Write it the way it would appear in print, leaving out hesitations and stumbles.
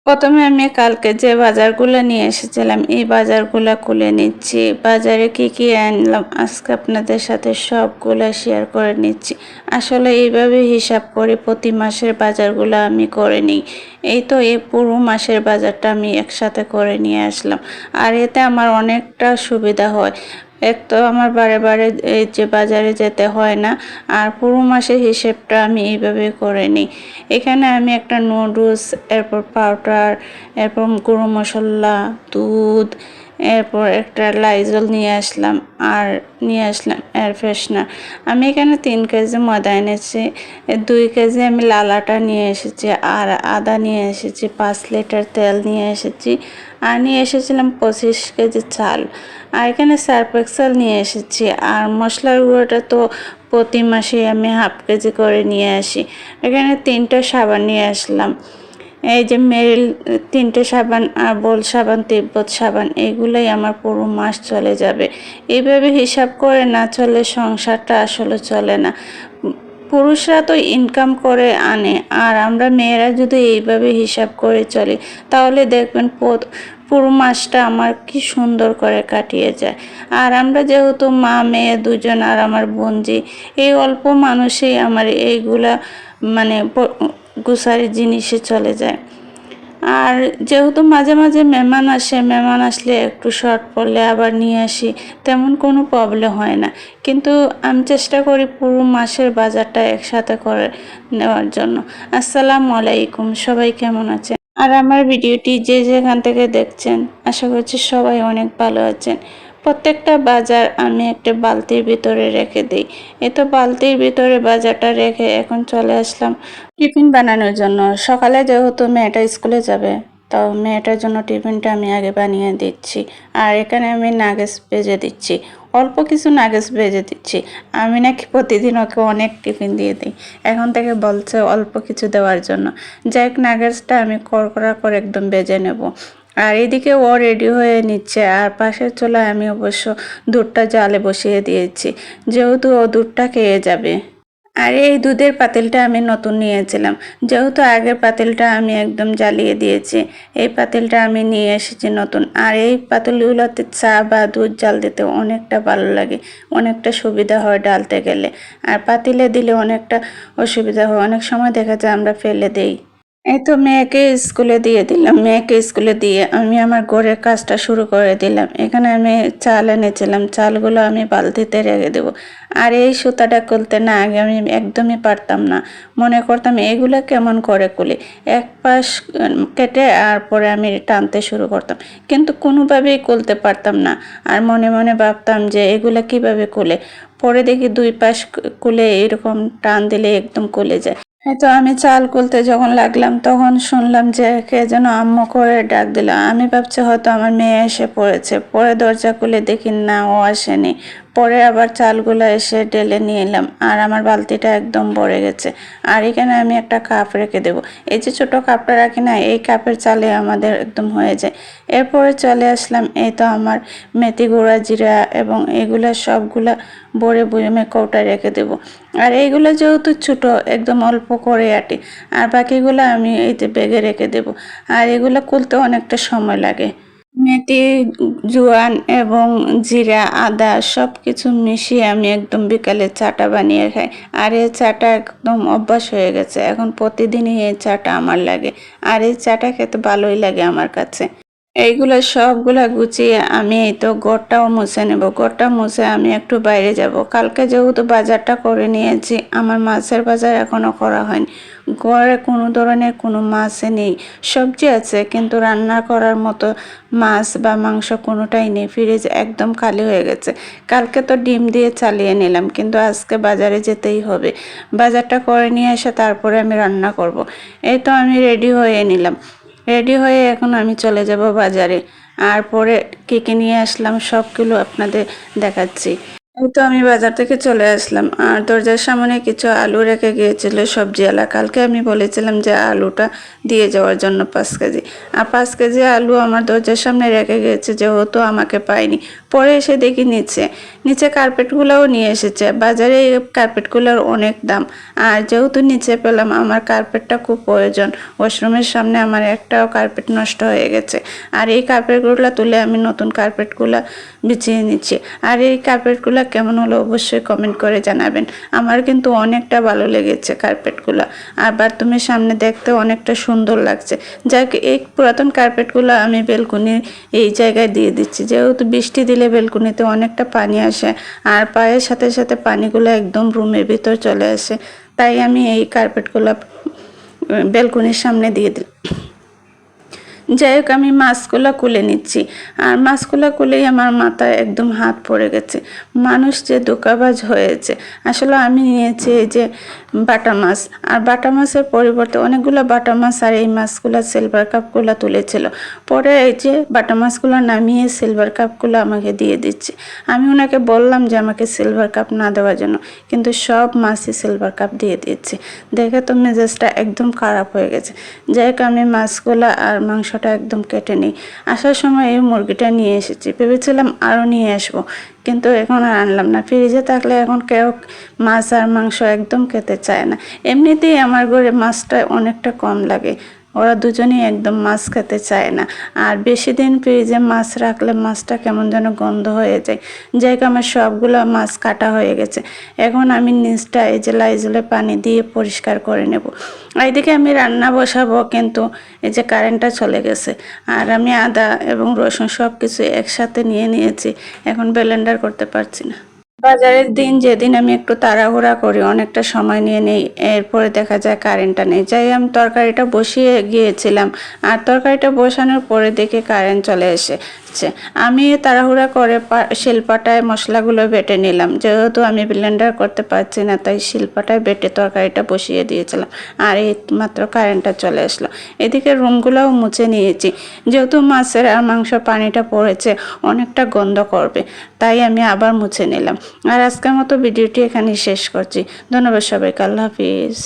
প্রথমে আমি কালকে যে বাজারগুলো নিয়ে এসেছিলাম এই বাজারগুলো খুলে নিচ্ছি। বাজারে কি কি আনলাম আজকে আপনাদের সাথে সবগুলো শেয়ার করে নিচ্ছি। আসলে এইভাবে হিসাব করে প্রতি মাসের বাজারগুলো আমি করে নিই। এই তো এই পুরো মাসের বাজারটা আমি একসাথে করে নিয়ে আসলাম। আর এতে আমার অনেকটা সুবিধা হয়। এক তো আমার বারে বারে এই যে বাজারে যেতে হয় না, আর পুরো মাসের হিসেবটা আমি এইভাবে করে নিই। এখানে আমি একটা নুডলস, এরপর পাউডার, এরপর গুঁড়ো মশলা, দুধ, এরপর একটা লাইজল নিয়ে আসলাম, আর নিয়ে আসলাম এয়ার ফ্রেশনার। আমি এখানে 3 কেজি ময়দা এনেছি, 2 কেজি আমি লাল আটা নিয়ে এসেছি, আর আদা নিয়ে এসেছি, 5 লিটার তেল নিয়ে এসেছি, আর নিয়ে এসেছিলাম 25 কেজি চাল। আর এখানে সার্ফ এক্সেল নিয়ে এসেছি। আর মশলার গুঁড়োটা তো প্রতি মাসে আমি 1/2 কেজি করে নিয়ে আসি। এখানে 3টা সাবান নিয়ে আসলাম। এই যে মেরিল 3টে সাবান, আর বোল সাবান, তিব্বত সাবান, এগুলোই আমার পুরো মাস চলে যাবে। এইভাবে হিসাব করে না চলে সংসারটা আসলে চলে না। পুরুষরা তো ইনকাম করে আনে, আর আমরা মেয়েরা যদি এইভাবে হিসাব করে চলি তাহলে দেখবেন পুরো মাসটা আমার কি সুন্দর করে কাটিয়ে যায়। আর আমরা যেহেতু মা মেয়ে দুজন, আর আমার বোনজি, এই অল্প মানুষেই আমার এইগুলা মানে গ্রোসারি জিনিসে চলে যায়। আর যেহেতু মাঝে মাঝে মেহমান আসে, মেহমান আসলে একটু শর্ট পড়লে আবার নিয়ে আসি, তেমন কোনো প্রবলেম হয় না। কিন্তু আমি চেষ্টা করি পুরো মাসের বাজারটা একসাথে করে নেওয়ার জন্য। আসসালামু আলাইকুম, সবাই কেমন আছেন? আর আমার ভিডিওটি যে যেখান থেকে দেখছেন আশা করছি সবাই অনেক ভালো আছেন। প্রত্যেকটা বাজার আমি একটা বালতির ভিতরে রেখে দিই। এই তো বালতির ভিতরে বাজারটা রেখে এখন চলে আসলাম টিফিন বানানোর জন্য। সকালে যেহেতু মেয়েটা স্কুলে যাবে, তো মেয়েটার জন্য টিফিনটা আমি আগে বানিয়ে দিচ্ছি। আর এখানে আমি নাগেটস ভেজে দিচ্ছি, অল্প কিছু নাগেটস ভেজে দিচ্ছি। আমি নাকি প্রতিদিন ওকে অনেক টিফিন দিয়ে দিই, এখন থেকে বলছে অল্প কিছু দেওয়ার জন্য। যাই হোক, নাগেটসটা আমি কড়কড়া করে একদম ভেজে নেব। আর এদিকে ও রেডি হয়ে নিচ্ছে, আর পাশের চুলায় আমি অবশ্য দুধটা জালে বসিয়ে দিয়েছি, যেহেতু ও দুধটা খেয়ে যাবে। আর এই দুধের পাতিলটা আমি নতুন নিয়েছিলাম, যেহেতু আগের পাতিলটা আমি একদম জ্বালিয়ে দিয়েছি। এই পাতিলটা আমি নিয়ে এসেছি নতুন। আর এই পাতিলগুলোতে চা বা দুধ জাল দিতে অনেকটা ভালো লাগে, অনেকটা সুবিধা হয় ডালতে গেলে। আর পাতিলে দিলে অনেকটা অসুবিধা হয়, অনেক সময় দেখা যায় আমরা ফেলে দেই। এই তো মেয়েকে স্কুলে দিয়ে দিলাম, মেয়েকে স্কুলে দিয়ে আমি আমার ঘরের কাজটা শুরু করে দিলাম। এখানে আমি চাল এনেছিলাম, চালগুলো আমি বালতিতে রেখে দেবো। আর এই সুতাটা খুলতে না আগে আমি একদমই পারতাম না, মনে করতাম এগুলো কেমন করে খুলি। এক পাশ কেটে আর পরে আমি টানতে শুরু করতাম, কিন্তু কোনোভাবেই খুলতে পারতাম না। আর মনে মনে ভাবতাম যে এগুলো কিভাবে খুলে। পরে দেখি 2 পাশ খুলে এরকম টান দিলে একদম খুলে যায়। এই তো আমি চাল খুলতে যখন লাগলাম তখন শুনলাম যে কে যেন আম্মু করে ডাক দিল। আমি ভাবছি হয়তো আমার মেয়ে এসে পড়েছে। পরে দরজা খুলে দেখি না, ও আসেনি। পরে আবার চালগুলো এসে ঢেলে নিয়ে এলাম, আর আমার বালতিটা একদম ভরে গেছে। আর এখানে আমি একটা কাপ রেখে দেবো। এই যে ছোট কাপটা রাখি না, এই কাপের চালে আমাদের একদম হয়ে যায়। এরপরে চলে আসলাম, এই তো আমার মেথি গুঁড়া, জিরা এবং এগুলা সবগুলা ভরে বয়মে কৌটায় রেখে দেবো। আর এইগুলো যেহেতু ছোটো, একদম অল্প করে আটি, আর বাকিগুলো আমি এই যে ব্যাগে রেখে দেব। আর এগুলো খুলতে অনেকটা সময় লাগে। মেথি, জোয়ান এবং জিরা, আদা সব কিছু মিশিয়ে আমি একদম বিকালে চাটা বানিয়ে খাই। আর এই চাটা একদম অভ্যাস হয়ে গেছে, এখন প্রতিদিনই এই চাটা আমার লাগে। আর এই চাটা খেতে ভালোই লাগে আমার কাছে। এইগুলো সবগুলা গুছিয়ে আমি এই তো ঘরটাও মুছে নেব। ঘরটা মুছে আমি একটু বাইরে যাব। কালকে যেহেতু বাজারটা করে নিয়েছি, আমার মাছের বাজার এখনও করা হয়নি। ঘরে কোনো ধরনের কোনো মাছই নেই। সবজি আছে, কিন্তু রান্না করার মতো মাছ বা মাংস কোনোটাই নেই। ফ্রিজ একদম খালি হয়ে গেছে। কালকে তো ডিম দিয়ে চালিয়ে নিলাম, কিন্তু আজকে বাজারে যেতেই হবে। বাজারটা করে নিয়ে এসে তারপরে আমি রান্না করব। এই তো আমি রেডি হয়ে নিলাম। রেডি হয়ে এখন আমি চলে যাব বাজারে। আর পরে কী কী নিয়ে আসলাম সবগুলো আপনাদের দেখাচ্ছি। এই তো আমি বাজার থেকে চলে আসলাম, আর দরজার সামনে কিছু আলু রেখে গিয়েছিল সবজিওয়ালা। কালকে আমি বলেছিলাম যে আলুটা দিয়ে যাওয়ার জন্য 5 কেজি। আর 5 কেজি আলু আমার দরজার সামনে রেখে গিয়েছে, যেহেতু আমাকে পাইনি। পরে এসে দেখি নিচে কার্পেটগুলোও নিয়ে এসেছে। বাজারে এই কার্পেটগুলোর অনেক দাম, আর যেহেতু নিচে পেলাম, আমার কার্পেটটা খুব প্রয়োজন। ওয়াশরুমের সামনে আমার একটাও কার্পেট নষ্ট হয়ে গেছে, আর এই কার্পেটগুলো তুলে আমি নতুন কার্পেটগুলো বিছিয়ে নিচ্ছি। আর এই কার্পেটগুলো কেমন হলো অবশ্যই কমেন্ট করে জানাবেন। আমার কিন্তু অনেকটা ভালো লেগেছে কার্পেটগুলো, আর বাথরুমের সামনে দেখতে অনেকটা সুন্দর লাগছে। যাক, এই পুরাতন কার্পেটগুলো আমি বেলকনির এই জায়গায় দিয়ে দিচ্ছি, যেহেতু বৃষ্টি দিলে বেলকনিতে অনেকটা পানি আসে, আর পায়ের সাথে সাথে পানিগুলো একদম রুমের ভিতর চলে আসে। তাই আমি এই কার্পেটগুলো বেলকনির সামনে দিয়ে দিই। যাই হোক, আমি মাছগুলো কুলে নিচ্ছি, আর মাছগুলো কুলেই আমার মাথায় একদম হাত পড়ে গেছে। মানুষ যে ধোঁকাবাজ হয়েছে। আসলে আমি নিয়েছি এই যে বাটা মাছ, আর বাটা মাছের পরিবর্তে অনেকগুলো বাটা মাছ আর এই মাছগুলো সিলভার কাপগুলো তুলেছিল। পরে এই যে বাটা মাছগুলো নামিয়ে সিলভার কাপগুলো আমাকে দিয়ে দিচ্ছে। আমি ওনাকে বললাম যে আমাকে সিলভার কাপ না দেওয়ার জন্য, কিন্তু সব মাছই সিলভার কাপ দিয়ে দিয়েছে। দেখে তো মেজাজটা একদম খারাপ হয়ে গেছে। যাই হোক, আমি মাছগুলো আর মাংসটা একদম কেটে নিই। আসার সময় এই মুরগিটা নিয়ে এসেছি, ভেবেছিলাম আরও নিয়ে আসবো, কিন্তু এখন আর আনলাম না। ফ্রিজে থাকলে এখন কেউ মাছ আর মাংস একদম খেতে চায় না। এমনিতেই আমার ঘরে মাছটা অনেকটা কম লাগে, ওরা দুজনেই একদম মাছ খেতে চায় না। আর বেশি দিন ফ্রিজে মাছ রাখলে মাছটা কেমন যেন গন্ধ হয়ে যায়। যাই হোক, আমার সবগুলো মাছ কাটা হয়ে গেছে। এখন আমি নিচটা এই যে লাইজলে পানি দিয়ে পরিষ্কার করে নেব। এইদিকে আমি রান্না বসাবো, কিন্তু এই যে কারেন্টটা চলে গেছে, আর আমি আদা এবং রসুন সব কিছু একসাথে নিয়ে নিয়েছি। এখন ব্লেন্ডার করতে পারছি না। বাজারের দিন যেদিন আমি একটু তাড়াহুড়া করি, অনেকটা সময় নিয়ে নেই, এরপরে দেখা যায় কারেন্টটা নেই। যাই আমি তরকারিটা বসিয়ে গিয়েছিলাম, আর তরকারিটা বসানোর পরে দেখে কারেন্ট চলে এসেছে। আমি তাড়াহুড়া করে শিলপাটায় মশলাগুলো বেটে নিলাম, যেহেতু আমি ব্লেন্ডার করতে পারছি না, তাই শিলপাটায় বেটে তরকারিটা বসিয়ে দিয়েছিলাম। আর এই মাত্র কারেন্টটা চলে আসলো। এদিকে রুমগুলোও মুছে নিয়েছি, যেহেতু মাছের আর মাংস পানিটা পড়েছে, অনেকটা গন্ধ করবে, তাই আমি আবার মুছে নিলাম। আর আজকের মতো ভিডিওটি এখানেই শেষ করছি। ধন্যবাদ সবাইকে। আল্লাহ হাফিজ।